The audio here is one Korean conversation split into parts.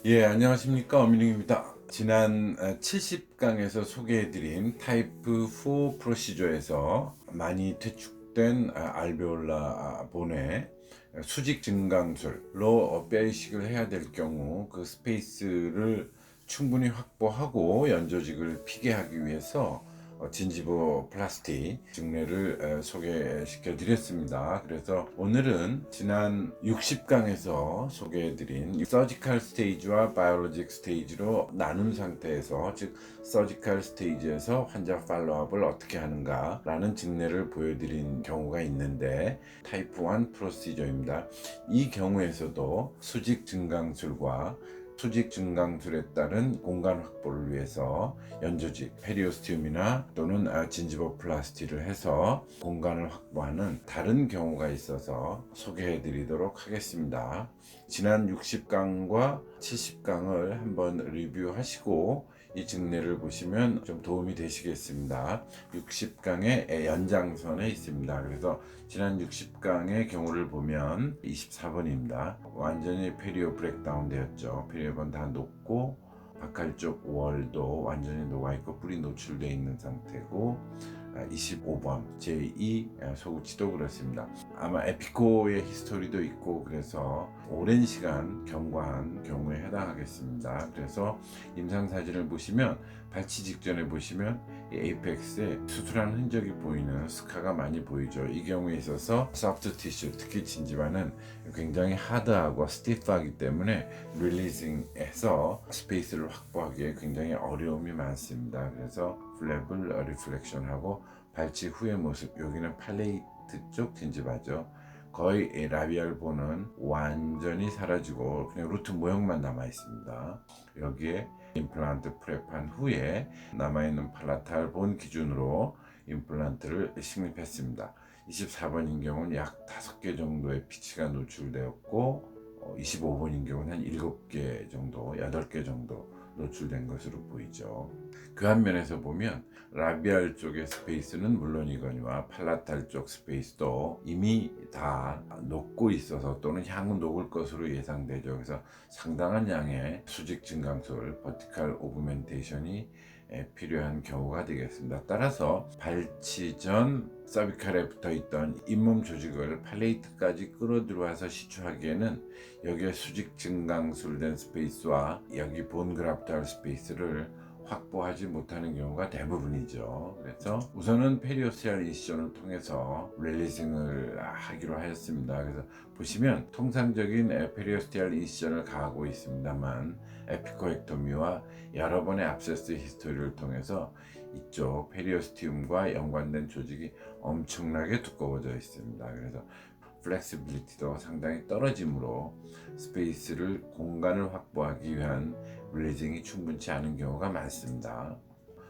예, 안녕하십니까. 어민웅입니다. 지난 70강에서 소개해드린 타이프 4 프로시저에서 많이 퇴축된 알베올라 본의 수직 증강술로 뼈 이식을 해야 될 경우 그 스페이스를 충분히 확보하고 연조직을 피게 하기 위해서 진지보 플라스틱 증례를 소개시켜 드렸습니다. 그래서 오늘은 지난 60강에서 소개해드린 서지컬 스테이지와 바이올로직 스테이지로 나눈 상태에서, 즉 서지컬 스테이지에서 환자 팔로업을 어떻게 하는가 라는 증례를 보여드린 경우가 있는데, 타이프 1 프로시저입니다. 이 경우에서도 수직 증강술과 수직 증강술에 따른 공간 확보를 위해서 연조직, 페리오스티움이나 또는 진지버 플라스티를 해서 공간을 확보하는 다른 경우가 있어서 소개해 드리도록 하겠습니다. 지난 60강과 70강을 한번 리뷰하시고 이 증례를 보시면 좀 도움이 되시겠습니다. 60강의 연장선에 있습니다. 그래서 지난 60강의 경우를 보면 24번입니다. 완전히 페리오 브렉다운 되었죠. 페리오번 다 녹고 바칼 쪽 월도 완전히 녹아있고 뿔이 노출되어 있는 상태고, 25번 제2 소구치도 그렇습니다. 아마 에피코의 히스토리도 있고 그래서 오랜 시간 경과한 경우에 해당하겠습니다. 그래서 임상사진을 보시면 발치 직전에 보시면 이 에이펙스에 수술한 흔적이 보이는 스카가 많이 보이죠. 이 경우에 있어서 소프트 티슈, 특히 진지바는 굉장히 하드하고 스티프하기 때문에 릴리징해서 스페이스를 확보하기에 굉장히 어려움이 많습니다. 그래서 플랩을 리플렉션하고 발치 후의 모습, 여기는 팔레이트 쪽 진지바죠. 거의 라비알 본은 완전히 사라지고 그냥 루트 모형만 남아 있습니다. 여기에 임플란트 프랩한 후에 남아있는 팔라탈 본 기준으로 임플란트를 식립했습니다. 24번인 경우는 약 5개 정도의 피치가 노출되었고, 25번인 경우는 한 7개 정도, 8개 정도 노출된 것으로 보이죠. 그 한 면에서 보면 라비알 쪽의 스페이스는 물론이거니와 팔라탈 쪽 스페이스도 이미 다 녹고 있어서 또는 향후 녹을 것으로 예상되죠. 그래서 상당한 양의 수직 증강술, 버티컬 오그멘테이션이 필요한 경우가 되겠습니다. 따라서 발치 전 서비칼에 붙어있던 잇몸 조직을 팔레이트까지 끌어들여와서 시추하기에는 여기에 수직 증강술된 스페이스와 여기 본 그라프트할 스페이스를 확보하지 못하는 경우가 대부분이죠. 그래서 우선은 페리오스티알 인시전을 통해서 릴리징을 하기로 하였습니다. 그래서 보시면 통상적인 페리오스티알 인시전을 가하고 있습니다만 에피코엑토미와 여러 번의 압세스 히스토리를 통해서 이쪽 페리오스티움과 연관된 조직이 엄청나게 두꺼워져 있습니다. 그래서 플렉시빌리티도 상당히 떨어지므로 스페이스를 공간을 확보하기 위한 릴리징이 충분치 않은 경우가 많습니다.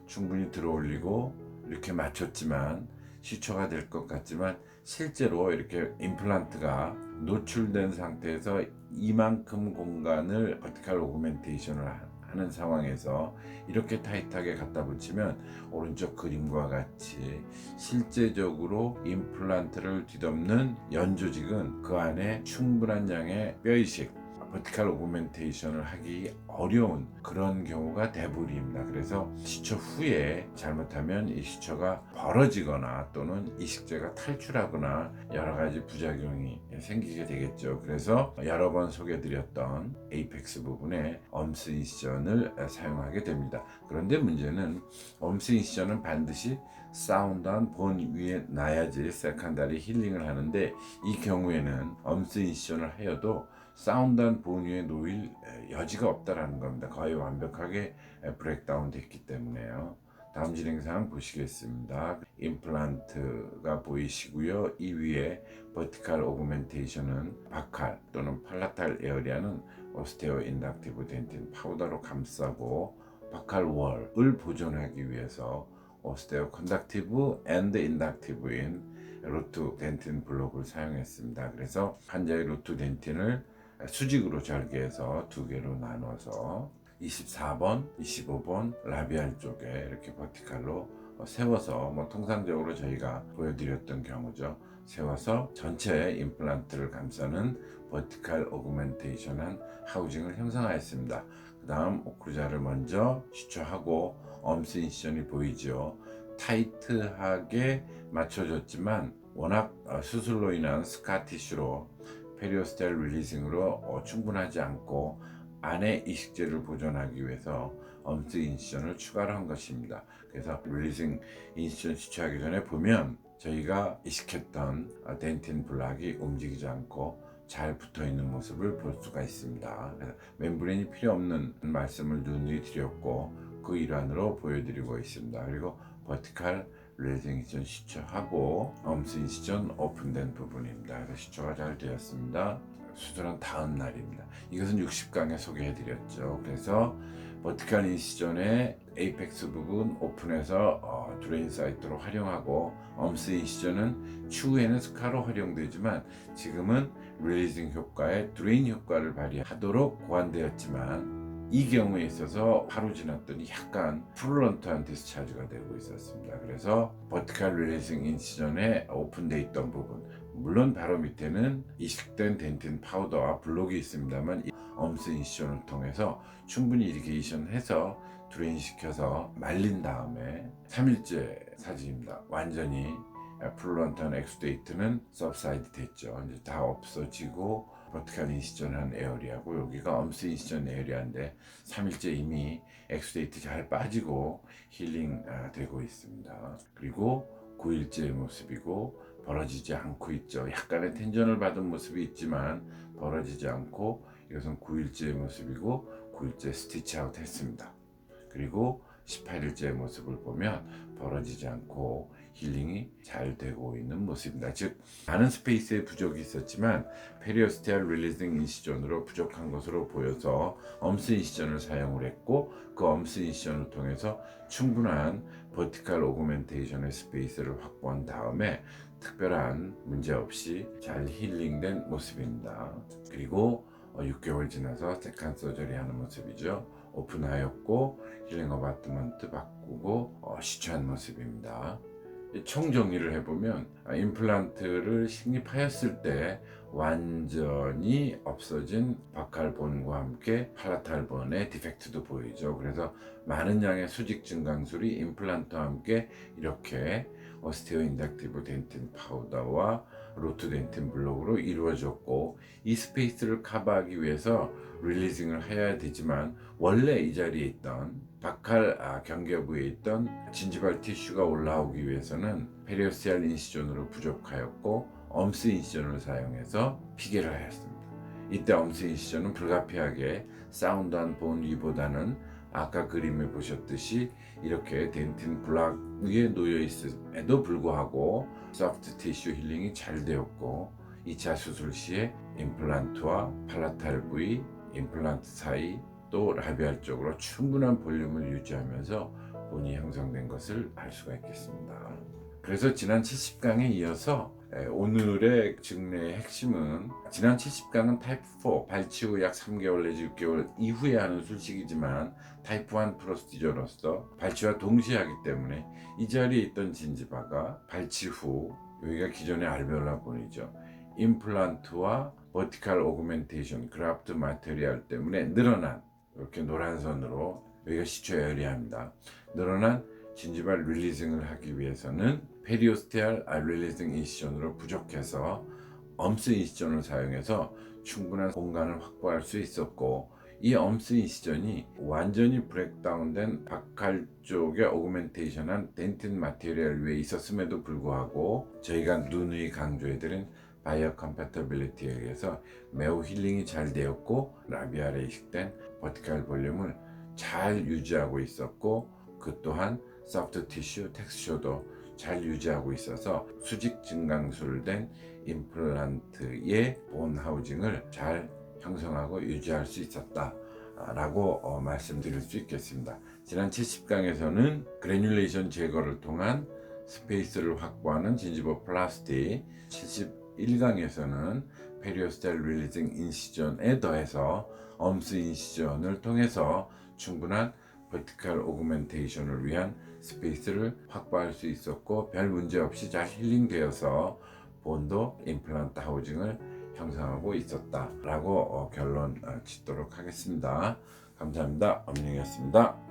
충분히 들어올리고 이렇게 맞췄지만 시초가 될 것 같지만 실제로 이렇게 임플란트가 노출된 상태에서 이만큼 공간을 버티컬 오그멘테이션을 하는 상황에서 이렇게 타이트하게 갖다 붙이면 오른쪽 그림과 같이 실제적으로 임플란트를 뒤덮는 연조직은 그 안에 충분한 양의 뼈이식, 버티컬 오그멘테이션을 하기 어려운 그런 경우가 대부분입니다. 그래서 시초 후에 잘못하면 이 시초가 벌어지거나 또는 이식제가 탈출하거나 여러 가지 부작용이 생기게 되겠죠. 그래서 여러 번 소개드렸던 에이펙스 부분에 엄스 인시전을 사용하게 됩니다. 그런데 문제는 엄스 인시전은 반드시 사운드한 본 위에 놔야지 세컨다리 힐링을 하는데, 이 경우에는 엄스 인시전을 하여도 사운드한 본 위에 놓일 여지가 없다라는 겁니다. 거의 완벽하게 브레이크다운 됐기 때문에요. 다음 진행사항 보시겠습니다. 임플란트가 보이시고요. 이 위에 버티컬 오그멘테이션은 바칼 또는 팔라탈 에어리아는 오스테오 인덕티브 덴틴 파우더로 감싸고, 바칼 월을 보존하기 위해서 오스테오 컨덕티브 앤드 인덕티브인 루트 덴틴 블록을 사용했습니다. 그래서 환자의 루트 덴틴을 수직으로 절개해서 두 개로 나눠서 24번, 25번 라비알 쪽에 이렇게 버티컬로 세워서 통상적으로 저희가 보여드렸던 경우죠. 세워서 전체 임플란트를 감싸는 버티컬 오그멘테이션한 하우징을 형성하였습니다. 그 다음 오클루자를 먼저 시초하고 엄스 인시전이 보이죠. 타이트하게 맞춰졌지만 워낙 수술로 인한 스카 티슈로 페리오스텔 릴리징으로 충분하지 않고 안에 이식제를 보존하기 위해서 엄스 인시전을 추가로 한 것입니다. 그래서 릴리징 인시전 시초하기 전에 보면 저희가 이식했던 덴틴 블락이 움직이지 않고 잘 붙어있는 모습을 볼 수가 있습니다. 멤브레인이 필요 없는 말씀을 누누이 드렸고 그 일환으로 보여드리고 있습니다. 그리고 버티컬 릴리징 인시전 시초하고 엄스 인시전 오픈된 부분입니다. 그래서 시초가 잘 되었습니다. 수술한 다음 날입니다. 이것은 60강에 소개해드렸죠. 그래서 버티컬 인시전의 에이펙스 부분 오픈해서 드레인 사이트로 활용하고 엄스 인시전은 추후에는 스카로 활용되지만 지금은 릴리징 효과에 드레인 효과를 발휘하도록 고안되었지만 이 경우에 있어서 하루 지났더니 약간 플루런트한 디스차지가 되고 있었습니다. 그래서 버티컬 릴리징 인시전에 오픈되어 있던 부분, 물론 바로 밑에는 이식된 덴틴 파우더와 블록이 있습니다만 엄스 인시전을 통해서 충분히 이리게이션해서 드레인시켜서 말린 다음에 3일째 사진입니다. 완전히 플루런트한 엑스데이트는 서브사이드 됐죠. 이제 다 없어지고 버티컬 인시전한 에어리아고 여기가 엄스 인시전 에어리아인데 3일째 이미 엑스데이트 잘 빠지고 힐링 되고 있습니다. 그리고 9일째의 모습이고 벌어지지 않고 있죠. 약간의 텐전을 받은 모습이 있지만 벌어지지 않고 이것은 9일째의 모습이고 9일째 스티치 아웃 했습니다. 그리고 18일째의 모습을 보면 벌어지지 않고 힐링이 잘 되고 있는 모습입니다. 즉 많은 스페이스에 부족이 있었지만 페리오스테알 릴리징 인시전으로 부족한 것으로 보여서 엄스 인시전을 사용을 했고 그 엄스 인시전을 통해서 충분한 버티컬 오그멘테이션의 스페이스를 확보한 다음에 특별한 문제 없이 잘 힐링된 모습입니다. 그리고 6개월 지나서 세컨 서저리 하는 모습이죠. 오픈하였고 힐링 어바트먼트 바꾸고 시초한 모습입니다. 총 정리를 해보면 임플란트를 식립하였을 때 완전히 없어진 바칼본과 함께 팔라탈본의 디펙트도 보이죠. 그래서 많은 양의 수직 증강술이 임플란트와 함께 이렇게 오스테오 인덕티브 덴틴 파우더와 로트 덴틴 블록으로 이루어졌고 이 스페이스를 커버하기 위해서 릴리징을 해야 되지만 원래 이 자리에 있던 바칼 경계부에 있던 진지발 티슈가 올라오기 위해서는 페리오스테알 인시전으로 부족하였고 엄스 인시전을 사용해서 피계를 하였습니다. 이때 엄스 인시전은 불가피하게 사운드한 본 위보다는 아까 그림에 보셨듯이 이렇게 덴틴 블락 위에 놓여 있음에도 불구하고 소프트 티슈 힐링이 잘 되었고 2차 수술 시에 임플란트와 팔라탈 부위, 임플란트 사이 또 라비알 쪽으로 충분한 볼륨을 유지하면서 본이 형성된 것을 알 수가 있겠습니다. 그래서 지난 70강에 이어서 오늘의 증례의 핵심은 지난 70강은 타입 4 발치 후 약 3개월 내지 6개월 이후에 하는 술식이지만 타입 1 프로시저로서 발치와 동시에 하기 때문에 이 자리에 있던 진지바가 발치 후 여기가 기존의 알베올라 본이죠. 임플란트와 버티컬 오그멘테이션 그래프트 마테리얼 때문에 늘어난 이렇게 노란 선으로 여기가 시초 에어리아입니다. 늘어난 진지발 릴리징을 하기 위해서는 페리오스테알 릴리징 인시전으로 부족해서 엄스 인시전을 사용해서 충분한 공간을 확보할 수 있었고 이 엄스 인시전이 완전히 브레이크다운된 바칼 쪽의 오그멘테이션한 덴틴 마테리얼 위에 있었음에도 불구하고 저희가 누누이 강조해드린 바이어 컴패터빌리티에 의해서 매우 힐링이 잘 되었고 라비알에 이식된 버티컬 볼륨을 잘 유지하고 있었고 그 또한 소프트 티슈 텍스처도 잘 유지하고 있어서 수직 증강술된 임플란트의 본 하우징을 잘 형성하고 유지할 수 있었다 라고 말씀드릴 수 있겠습니다. 지난 70강에서는 그래뉼레이션 제거를 통한 스페이스를 확보하는 진지버 플라스틱, 71강에서는 페리오스텔 릴리징 인시전에 더해서 엄스 인시전을 통해서 충분한 버티컬 오그멘테이션을 위한 스페이스를 확보할 수 있었고 별 문제 없이 잘 힐링되어서 본도 임플란트 하우징을 형성하고 있었다라고 결론 짓도록 하겠습니다. 감사합니다. 엄영이었습니다.